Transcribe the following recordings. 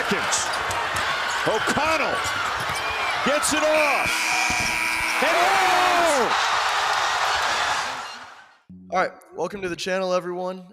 seconds. O'Connell gets it off. And All right, welcome to the channel, everyone.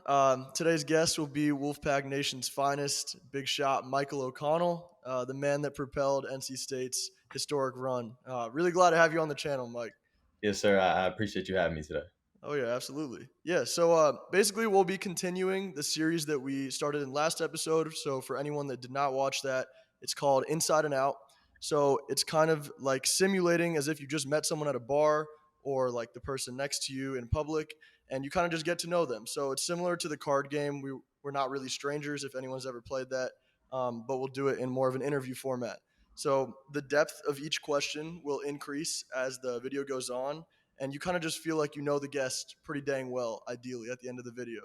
Today's guest will be Wolfpack Nation's finest, big shot Michael O'Connell, the man that propelled NC State's historic run. Really glad to have you on the channel, Mike. Yes, sir. I appreciate you having me today. Oh yeah, absolutely. Yeah, so basically we'll be continuing the series that we started in last episode. So for anyone that did not watch that, it's called Inside and Out. So it's kind of like simulating as if you just met someone at a bar or like the person next to you in public, and you kind of just get to know them. So it's similar to the card game. We're not really strangers if anyone's ever played that, but we'll do it in more of an interview format. So the depth of each question will increase as the video goes on, and you kind of just feel like you know the guest pretty dang well, ideally, at the end of the video.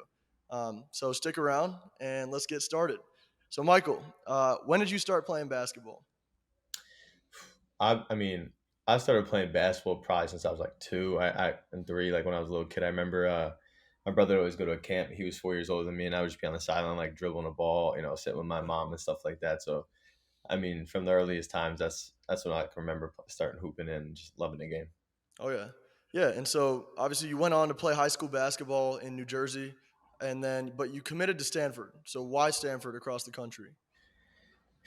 So stick around and let's get started. So, Michael, when did you start playing basketball? I mean, I started playing basketball probably since I was like 2, I and 3. Like when I was a little kid, I remember my brother would always go to a camp. He was 4 years older than me, and I would just be on the sideline, like dribbling a ball, sitting with my mom and stuff like that. So, I mean, from the earliest times, that's when I can remember starting hooping and just loving the game. Oh, yeah. Yeah. And so, obviously, you went on to play high school basketball in New Jersey, but you committed to Stanford. So, why Stanford across the country?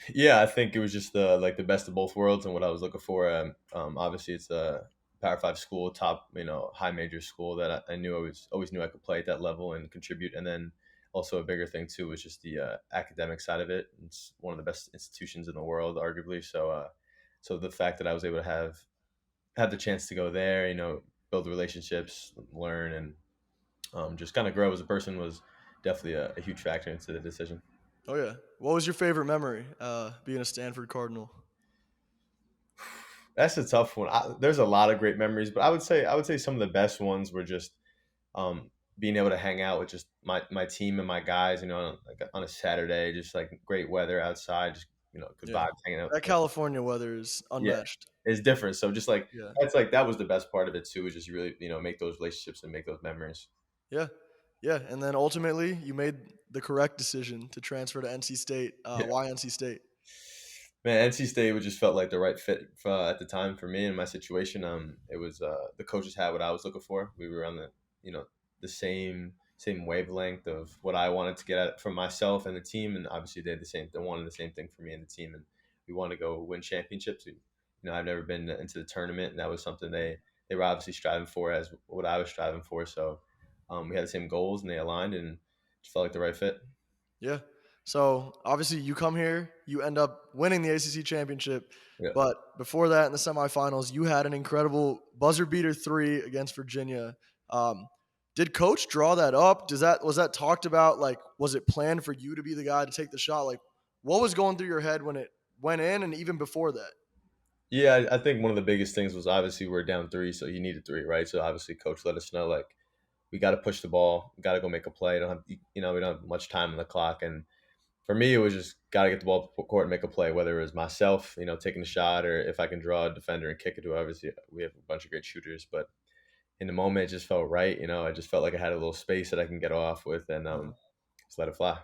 Yeah, I think it was just the best of both worlds and what I was looking for. Obviously, it's a Power Five school, top high major school that I knew always knew I could play at that level and contribute. And then also a bigger thing too was just the academic side of it. It's one of the best institutions in the world, arguably. So the fact that I was able to have the chance to go there, build relationships, learn, and just kind of grow as a person was definitely a huge factor into the decision. Oh, yeah. What was your favorite memory being a Stanford Cardinal? That's a tough one. There's a lot of great memories, but I would say some of the best ones were just being able to hang out with just my team and my guys. Like on a Saturday, just like great weather outside, just good Yeah. vibes hanging out. That California weather is Yeah, unmatched. it's different. So just like Yeah. that was the best part of it too. Is just really make those relationships and make those memories. Yeah. Yeah. And then ultimately, you made the correct decision to transfer to NC State. Yeah. Why NC State? Man, NC State would just felt like the right fit at the time for me and my situation. It was the coaches had what I was looking for. We were on the same wavelength of what I wanted to get at from myself and the team, and obviously they had the same. They wanted the same thing for me and the team, and we wanted to go win championships. I've never been into the tournament, and that was something they were obviously striving for as what I was striving for. So we had the same goals, and they aligned, and just felt like the right fit. Yeah. So obviously, you come here, you end up winning the ACC championship. Yeah. But before that, in the semifinals, you had an incredible buzzer beater 3 against Virginia. Did Coach draw that up? Was that talked about? Like, was it planned for you to be the guy to take the shot? Like, what was going through your head when it went in, and even before that? Yeah, I think one of the biggest things was obviously we're down 3, so you needed 3, right? So obviously, coach let us know like we got to push the ball, we got to go make a play. Don't have we don't have much time on the clock, and for me, it was just got to get the ball to court and make a play. Whether it was myself, taking a shot, or if I can draw a defender and kick it to. Obviously, we have a bunch of great shooters, but in the moment, it just felt right. I just felt like I had a little space that I can get off with, and just let it fly.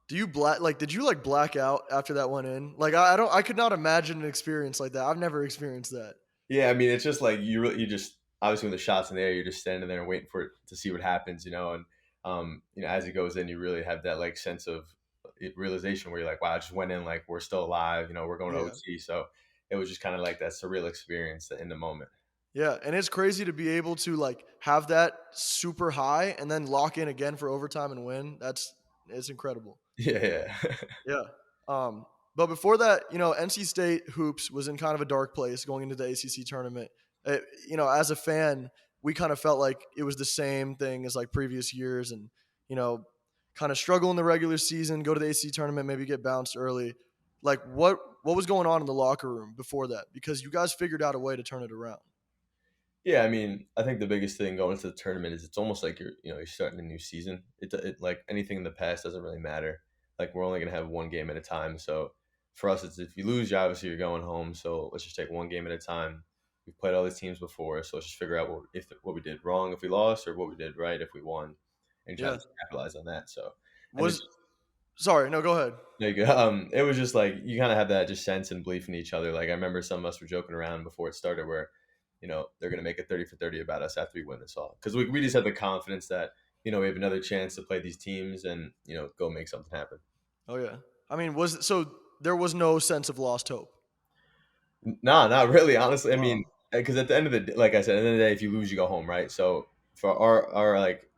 Do you Did you like black out after that went in? Like, I could not imagine an experience like that. I've never experienced that. Yeah, I mean, it's just like you just obviously when the shot's in the air, you're just standing there and waiting for it to see what happens, and as it goes in, you really have that like sense of realization where you're like, wow, I just went in, like we're still alive, we're going to Yeah. OT, so it was just kind of like that surreal experience in the moment. Yeah, and it's crazy to be able to like have that super high and then lock in again for overtime and win. It's incredible. Yeah, Yeah. But before that, NC State hoops was in kind of a dark place going into the ACC tournament. As a fan, we kind of felt like it was the same thing as like previous years, and you know, kind of struggle in the regular season, go to the ACC tournament, maybe get bounced early. Like what was going on in the locker room before that? Because you guys figured out a way to turn it around. yeah. I mean, I think the biggest thing going into the tournament is it's almost like you're starting a new season. It like anything in the past doesn't really matter. Like we're only gonna have one game at a time, so for us, it's if you lose, obviously you're going home. So let's just take one game at a time. We've played all these teams before, so let's just figure out what we did wrong if we lost, or what we did right if we won, and try Yeah. to capitalize on that. So and Was it's Sorry, no, go ahead. There you go. It was just like you kind of have that just sense and belief in each other. Like I remember some of us were joking around before it started, where they're gonna make a 30 for 30 about us after we win this all because we just had the confidence that we have another chance to play these teams and go make something happen. Oh yeah. I mean, there was no sense of lost hope. Nah, not really. Honestly, I mean, Wow. because at the end of the day, like I said, at the end of the day, if you lose, you go home, right? So for our like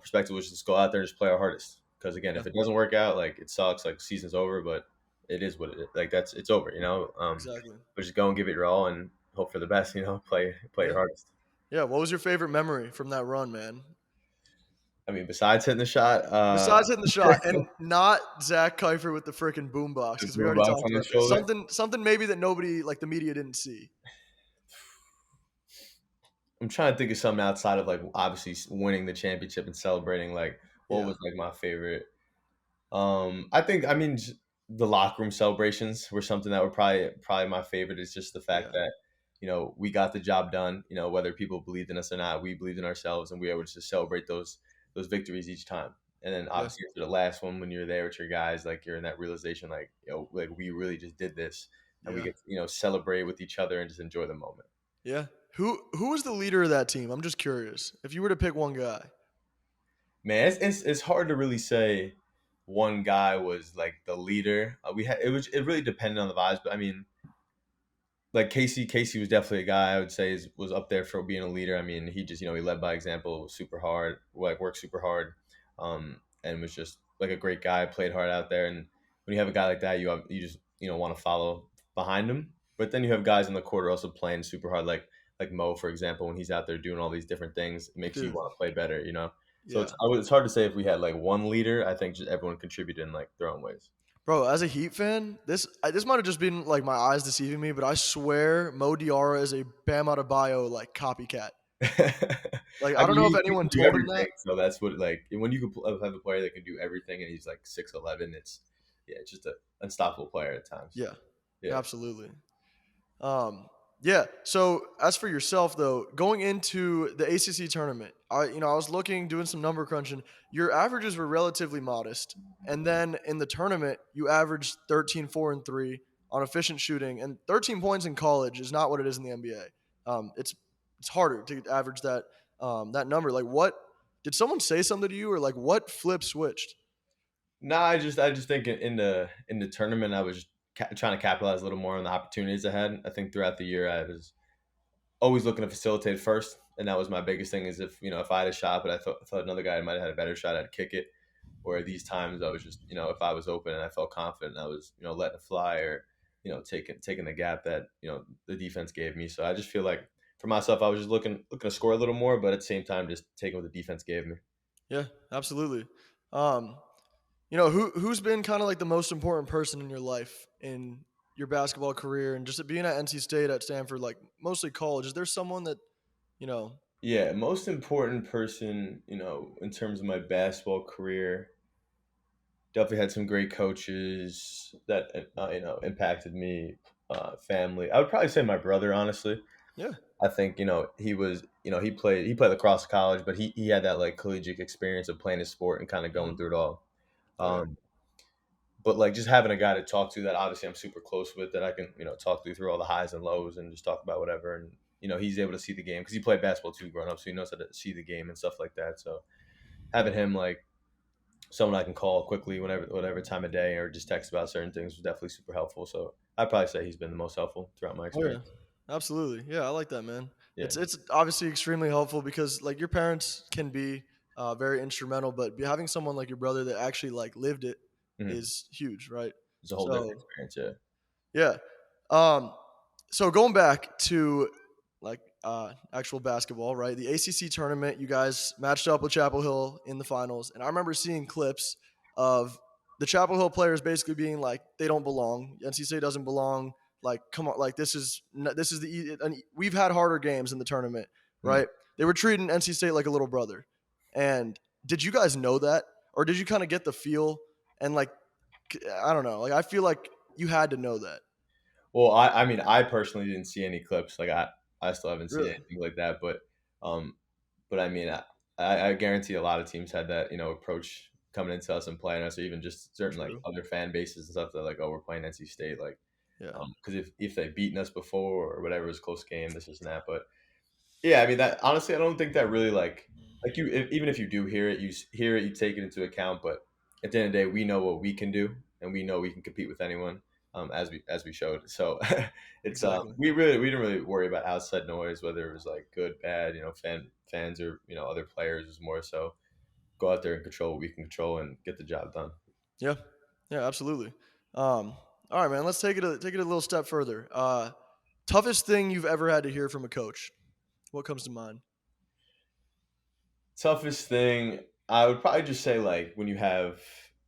perspective was just go out there and just play our hardest. Because again, Yeah, if it doesn't work out, like it sucks. Like season's over, but it is what it is. Like it's over. exactly. But just go and give it your all and hope for the best. Play your Yeah. hardest. Yeah. What was your favorite memory from that run, man? I mean, besides hitting the shot, Besides hitting the shot and not Zach Keifer with the freaking boombox, the because we already boombox talked on his about this. shoulder. Something maybe that nobody, like the media, didn't see. I'm trying to think of something outside of like obviously winning the championship and celebrating. Like, what Yeah. was like my favorite? I think I mean the locker room celebrations were something that were probably my favorite. It's just the fact Yeah. that we got the job done. Whether people believed in us or not, we believed in ourselves, and we were able to just celebrate those victories each time. And then Yeah. obviously after the last one, when you're there with your guys, like you're in that realization, like like we really just did this, and we Yeah. get to, celebrate with each other and just enjoy the moment. Yeah. Who was the leader of that team? I'm just curious. If you were to pick one guy. Man, it's hard to really say one guy was like the leader. It really depended on the vibes, but I mean, like Casey was definitely a guy I would say was up there for being a leader. I mean, he just he led by example, was super hard, like worked super hard, and was just like a great guy, played hard out there. And when you have a guy like that, you just want to follow behind him. But then you have guys in the court who are also playing super hard, like Mo, for example, when he's out there doing all these different things, it makes you Dude. want to play better. So Yeah. it's hard to say if we had like one leader. I think just everyone contributed in like their own ways. Bro, as a Heat fan, this might have just been like my eyes deceiving me, but I swear Mo Diarra is a Bam Adebayo like copycat. Like I I don't mean, know if he anyone can do told him everything. that. So that's what like when you can have a player that can do everything and he's like 6'11", it's just an unstoppable player at times. Yeah, Yeah. absolutely. Um, yeah. So as for yourself though, going into the ACC tournament, I was looking, doing some number crunching. Your averages were relatively modest, and then in the tournament, you averaged 13, 4, and 3 on efficient shooting, and 13 points in college is not what it is in the NBA. It's harder to average that number. Like, what did someone say something to you, or like what flip switched? No, I just think in the tournament I was trying to capitalize a little more on the opportunities I had. I think throughout the year I was always looking to facilitate first, and that was my biggest thing. Is if I had a shot, but I thought another guy might have had a better shot, I'd kick it. Where these times I was just if I was open and I felt confident, I was letting it fly or taking the gap that the defense gave me. So I just feel like for myself, I was just looking to score a little more, but at the same time, just taking what the defense gave me. Yeah, absolutely. Um, who's been kind of like the most important person in your life in your basketball career and just being at NC State, at Stanford, like mostly college? Is there someone that you know? Yeah, most important person, in terms of my basketball career, definitely had some great coaches that impacted me. Family, I would probably say my brother, honestly. Yeah. I think he was he played lacrosse college, but he had that like collegiate experience of playing his sport and kind of going Mhm. through it all. Oh yeah. Um, but like just having a guy to talk to that obviously I'm super close with that I can talk to through all the highs and lows and just talk about whatever. And he's able to see the game because he played basketball too growing up, so he knows how to see the game and stuff like that. So having him like someone I can call quickly whenever whatever time of day or just text about certain things was definitely super helpful. So I'd probably say he's been the most helpful throughout my Oh yeah. experience. Absolutely. Yeah, I like that, man. Yeah. It's obviously extremely helpful because like your parents can be very instrumental, but having someone like your brother that actually like lived it Hmm. is huge, right? It's a whole different So experience. Yeah. yeah. Um, so going back to like actual basketball, right? The ACC tournament, you guys matched up with Chapel Hill in the finals, and I remember seeing clips of the Chapel Hill players basically being like, "They don't belong. NC State doesn't belong. Like, come on, like this is and we've had harder games in the tournament, Mhm. right? They were treating NC State like a little brother. And did you guys know that, or did you kind of get the feel and like I don't know, like I feel like you had to know that, Well, I mean, I personally didn't see any clips. Like I still haven't seen really? anything like that. Um, but I mean, I guarantee a lot of teams had that approach coming into us and playing us, or even just certain like True. other fan bases and stuff that like, oh, we're playing NC State, like Yeah. because if they've beaten us before or whatever, it was a close game, this is that. But yeah, I mean that honestly, I don't think that really like you even if you do hear it, hear it, you take it into account. But at the end of the day, we know what we can do, and we know we can compete with anyone, as we showed. So it's Exactly. we didn't really worry about outside noise, whether it was like good, bad, fans or other players. It was more so go out there and control what we can control and get the job done. Yeah. Yeah. Absolutely. All right, man. Let's take it a little step further. Toughest thing you've ever had to hear from a coach. What comes to mind? Toughest thing, I would probably just say like when you have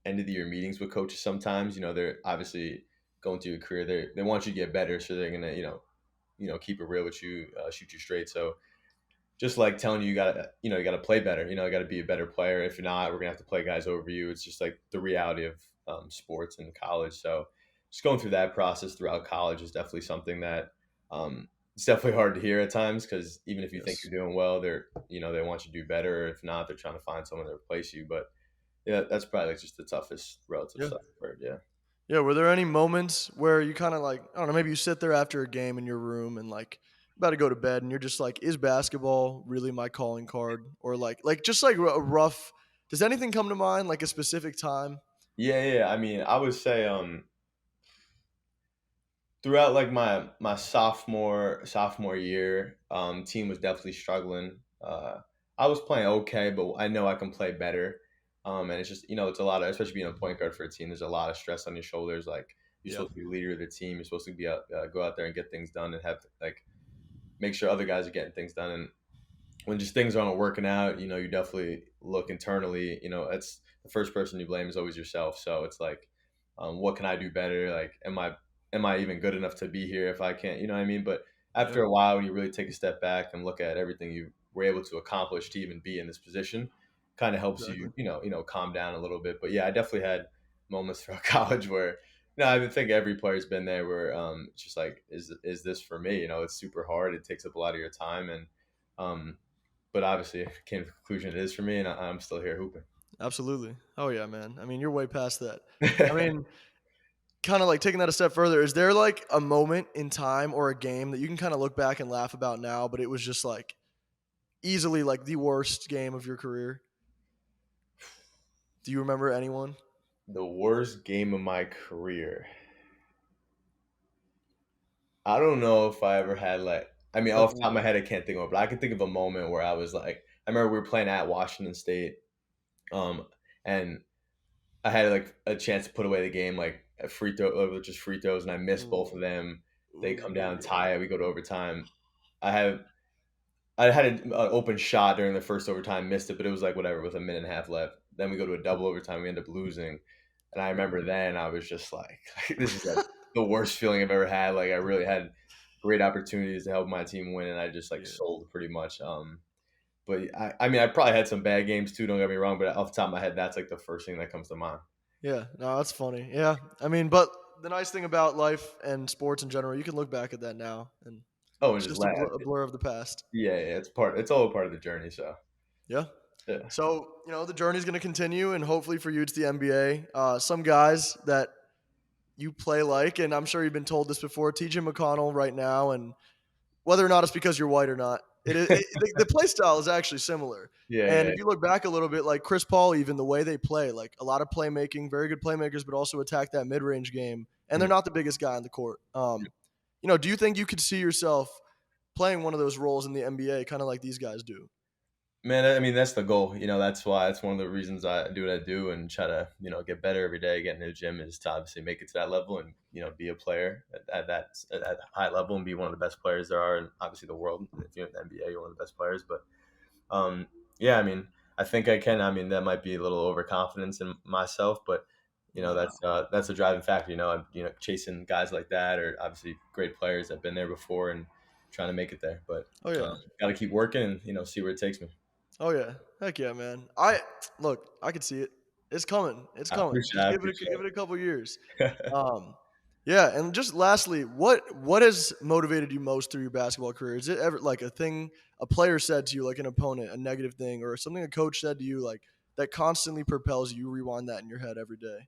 end of the year meetings with coaches. Sometimes they're obviously going through your career. They want you to get better, so they're gonna keep it real with you, shoot you straight. So just like telling you, you gotta play better. You gotta be a better player. If you're not, we're gonna have to play guys over you. It's just like the reality of sports and college. So just going through that process throughout college is definitely something that it's definitely hard to hear at times because even if you think Yes. you're doing well, they want you to do better. Or if not, they're trying to find someone to replace you. But yeah, that's probably like just the toughest relative Yeah. stuff I've heard. Yeah. Yeah. Were there any moments where you kind of like, I don't know, maybe you sit there after a game in your room and like about to go to bed and you're just like, is basketball really my calling card? Or like just like a rough, does anything come to mind, like a specific time? Yeah, yeah. I mean, I would say throughout like my sophomore year, team was definitely struggling. I was playing okay, but I know I can play better. And it's just it's a lot of, especially being a point guard for a team. There's a lot of stress on your shoulders. Like you're Yeah. supposed to be the leader of the team. You're supposed to be go out there and get things done and have like make sure other guys are getting things done. And when just things aren't working out, you definitely look internally. It's the first person you blame is always yourself. So it's like, what can I do better? Like, am I even good enough to be here if I can't? You know what I mean? But Yeah. after a while, when you really take a step back and look at everything you were able to accomplish to even be in this position, kind of helps Exactly. you, calm down a little bit. But yeah, I definitely had moments throughout college where. No, I think every player's been there where it's just like, is this for me? It's super hard. It takes up a lot of your time, and but obviously, I came to the conclusion it is for me, and I'm still here hooping. Absolutely. Oh yeah, man. I mean, you're way past that. I mean, kind of like taking that a step further, is there like a moment in time or a game that you can kind of look back and laugh about now, but it was just like easily like the worst game of your career? Do you remember anyone? The worst game of my career. I don't know if I ever had like. I mean, Like, off the top of my head, I can't think of it, but I can think of a moment where I was like, I remember we were playing at Washington State, and I had like a chance to put away the game, like a free throw, just free throws, and I missed both of ooh, them. They come down, ooh, tie it, we go to overtime. I have I had an open shot during the first overtime, missed it, but it was like whatever with a minute and a half left. Then we go to a double overtime, we end up losing, and I remember ooh. then I was just like, this is like the worst feeling I've ever had. Like I really had great opportunities to help my team win, and I just like Yeah. sold pretty much. But I mean, I probably had some bad games too. Don't get me wrong, but off the top of my head, that's like the first thing that comes to mind. Yeah. No, that's funny. Yeah. I mean, but the nice thing about life and sports in general, you can look back at that now and Oh, and it's just just laugh. a blur of the past. Yeah, yeah, it's all a part of the journey. So Yeah. yeah. So, the journey's going to continue, and hopefully for you, it's the NBA. Some guys that you play like, and I'm sure you've been told this before, TJ McConnell right now, and whether or not it's because you're white or not, the play style is actually similar. Yeah, And yeah, if you look back a little bit, like Chris Paul, even the way they play, like a lot of playmaking, very good playmakers, but also attack that mid range game. And they're Mhm. not the biggest guy on the court. Do you think you could see yourself playing one of those roles in the NBA, kind of like these guys do? Man, I mean that's the goal. That's one of the reasons I do what I do and try to get better every day. Get in the gym is to obviously make it to that level and be a player at that high level and be one of the best players there are, and obviously the world. If you're in the NBA, you're one of the best players. But yeah, I mean, I think I can. I mean, that might be a little overconfidence in myself, but No. that's a driving factor. Chasing guys like that or obviously great players that've been there before and trying to make it there. But Oh yeah. got to keep working and see where it takes me. Oh yeah. Heck yeah, man. I could see it. It's coming. It's I coming. appreciate Just I give it appreciate a couple years. it. Um, yeah, and just lastly, what has motivated you most through your basketball career? Is it ever like a thing a player said to you, like an opponent, a negative thing, or something a coach said to you, like, that constantly propels you. You rewind that in your head every day.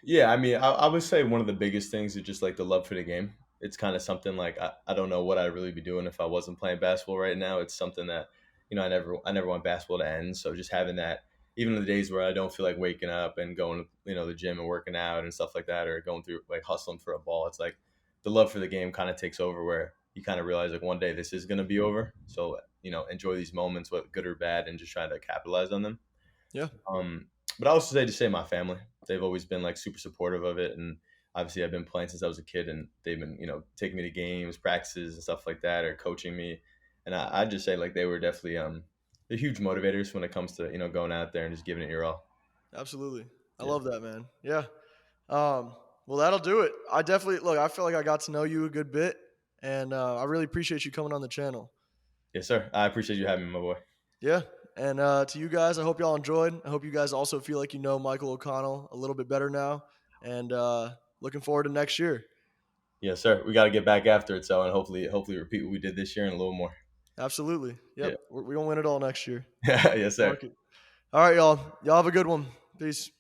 Yeah, I mean, I would say one of the biggest things is just like the love for the game. It's kind of something like I don't know what I'd really be doing if I wasn't playing basketball right now. It's something that, I never want basketball to end. So just having that, even on the days where I don't feel like waking up and going to, the gym and working out and stuff like that, or going through like hustling for a ball, it's like the love for the game kind of takes over where you kind of realize like one day this is going to be over. So, enjoy these moments, whether good or bad, and just try to capitalize on them. Yeah, Um, but I also say to say my family, they've always been like super supportive of it, and obviously I've been playing since I was a kid, and they've been taking me to games, practices, and stuff like that, or coaching me. And I just say like they were definitely they're huge motivators when it comes to going out there and just giving it your all. absolutely. I Yeah, love that, man. Yeah. Well, that'll do it. I definitely look. I feel like I got to know you a good bit, and I really appreciate you coming on the channel. yes, sir. I appreciate you having me, my boy. Yeah. And to you guys, I hope y'all enjoyed. I hope you guys also feel like you know Michael O'Connell a little bit better now. And looking forward to next year. Yes, sir. We got to get back after it, so and hopefully repeat what we did this year and a little more. Absolutely. Yep. Yeah. We're going to win it all next year. Yes, sir. Mark it. All right, y'all. Y'all have a good one. Peace.